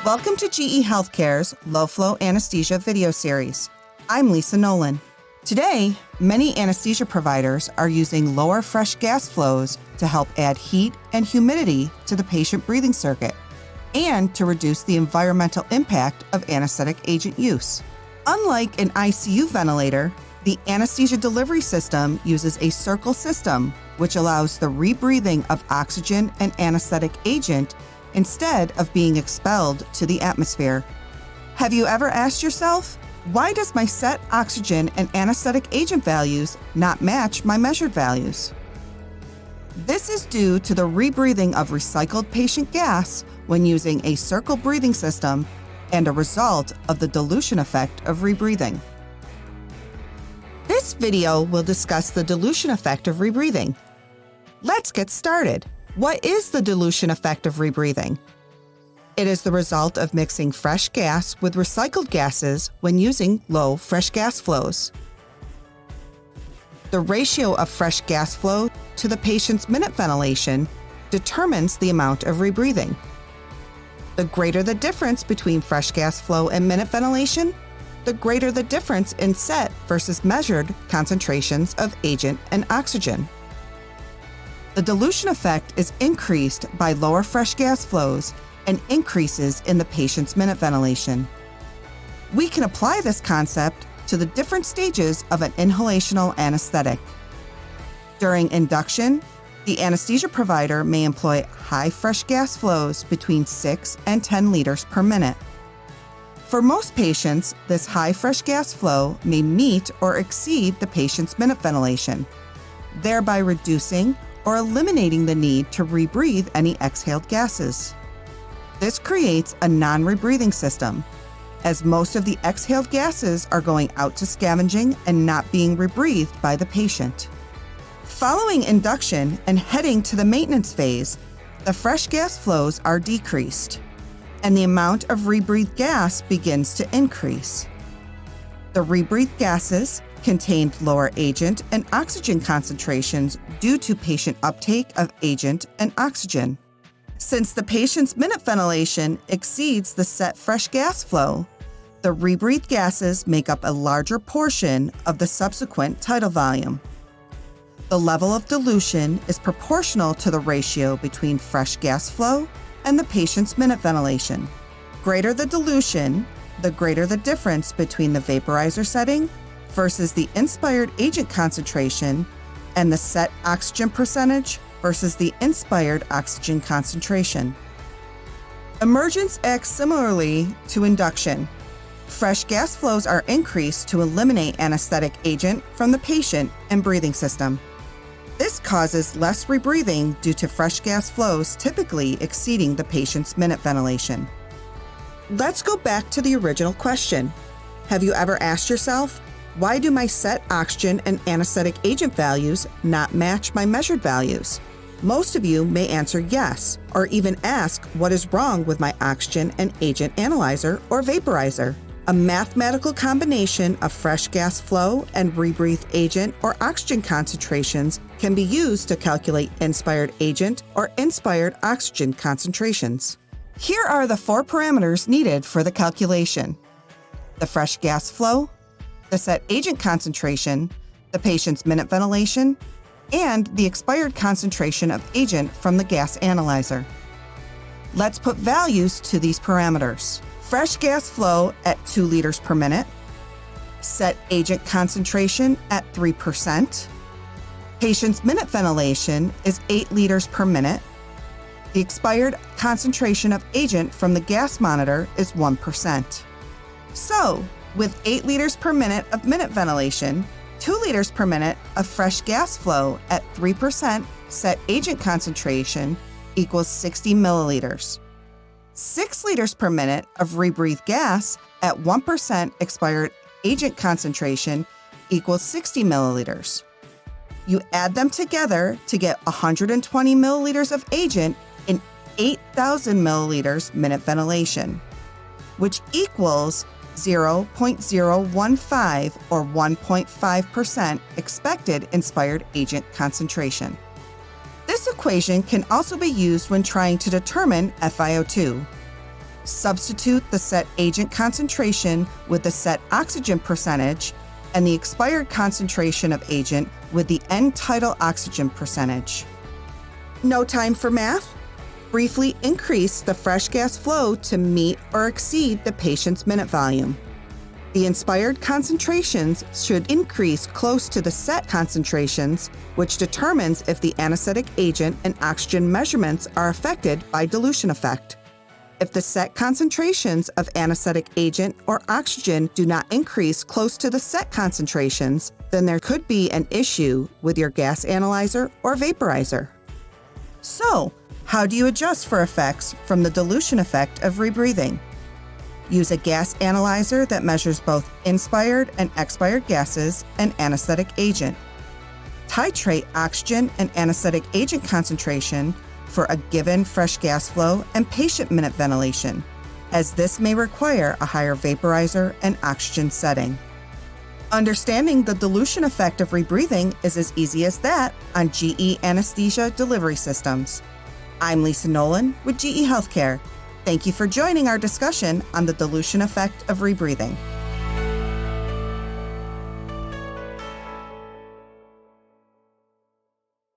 Welcome to GE HeathCare's Low Flow Anesthesia video series. I'm Lisa Nolan. Today, many anesthesia providers are using lower fresh gas flows to help add heat and humidity to the patient breathing circuit and to reduce the environmental impact of anesthetic agent use. Unlike an ICU ventilator, the anesthesia delivery system uses a circle system, which allows the rebreathing of oxygen and anesthetic agent instead of being expelled to the atmosphere. Have you ever asked yourself, why does my set oxygen and anesthetic agent values not match my measured values? This is due to the rebreathing of recycled patient gas when using a circle breathing system and a result of the dilution effect of rebreathing. This video will discuss the dilution effect of rebreathing. Let's get started. What is the dilution effect of rebreathing? It is the result of mixing fresh gas with recycled gases when using low fresh gas flows. The ratio of fresh gas flow to the patient's minute ventilation determines the amount of rebreathing. The greater the difference between fresh gas flow and minute ventilation, the greater the difference in set versus measured concentrations of agent and oxygen. The dilution effect is increased by lower fresh gas flows and increases in the patient's minute ventilation. We can apply this concept to the different stages of an inhalational anesthetic. During induction, the anesthesia provider may employ high fresh gas flows between 6 and 10 liters per minute. For most patients, this high fresh gas flow may meet or exceed the patient's minute ventilation, thereby reducing or eliminating the need to rebreathe any exhaled gases. This creates a non-rebreathing system, as most of the exhaled gases are going out to scavenging and not being rebreathed by the patient. Following induction and heading to the maintenance phase, the fresh gas flows are decreased, and the amount of rebreathed gas begins to increase. The rebreathed gases contained lower agent and oxygen concentrations due to patient uptake of agent and oxygen. Since the patient's minute ventilation exceeds the set fresh gas flow, the rebreathed gases make up a larger portion of the subsequent tidal volume. The level of dilution is proportional to the ratio between fresh gas flow and the patient's minute ventilation. Greater the dilution, the greater the difference between the vaporizer setting versus the inspired agent concentration and the set oxygen percentage versus the inspired oxygen concentration. Emergence acts similarly to induction. Fresh gas flows are increased to eliminate anesthetic agent from the patient and breathing system. This causes less rebreathing due to fresh gas flows typically exceeding the patient's minute ventilation. Let's go back to the original question. Have you ever asked yourself, why do my set oxygen and anesthetic agent values not match my measured values? Most of you may answer yes, or even ask what is wrong with my oxygen and agent analyzer or vaporizer. A mathematical combination of fresh gas flow and rebreathed agent or oxygen concentrations can be used to calculate inspired agent or inspired oxygen concentrations. Here are the 4 parameters needed for the calculation: the fresh gas flow, the set agent concentration, the patient's minute ventilation, and the expired concentration of agent from the gas analyzer. Let's put values to these parameters. Fresh gas flow at 2 liters per minute, set agent concentration at 3%, patient's minute ventilation is 8 liters per minute, the expired concentration of agent from the gas monitor is 1%. So, with 8 liters per minute of minute ventilation, 2 liters per minute of fresh gas flow at 3% set agent concentration equals 60 milliliters. 6 liters per minute of rebreathed gas at 1% expired agent concentration equals 60 milliliters. You add them together to get 120 milliliters of agent in 8,000 milliliters minute ventilation, which equals 0.015 or 1.5% expected inspired agent concentration. This equation can also be used when trying to determine FiO2. Substitute the set agent concentration with the set oxygen percentage and the expired concentration of agent with the end tidal oxygen percentage. No time for math? Briefly increase the fresh gas flow to meet or exceed the patient's minute volume. The inspired concentrations should increase close to the set concentrations, which determines if the anesthetic agent and oxygen measurements are affected by dilution effect. If the set concentrations of anesthetic agent or oxygen do not increase close to the set concentrations, then there could be an issue with your gas analyzer or vaporizer. So, how do you adjust for effects from the dilution effect of rebreathing? Use a gas analyzer that measures both inspired and expired gases and anesthetic agent. Titrate oxygen and anesthetic agent concentration for a given fresh gas flow and patient minute ventilation, as this may require a higher vaporizer and oxygen setting. Understanding the dilution effect of rebreathing is as easy as that on GE Anesthesia delivery systems. I'm Lisa Nolan with GE HealthCare. Thank you for joining our discussion on the dilution effect of rebreathing.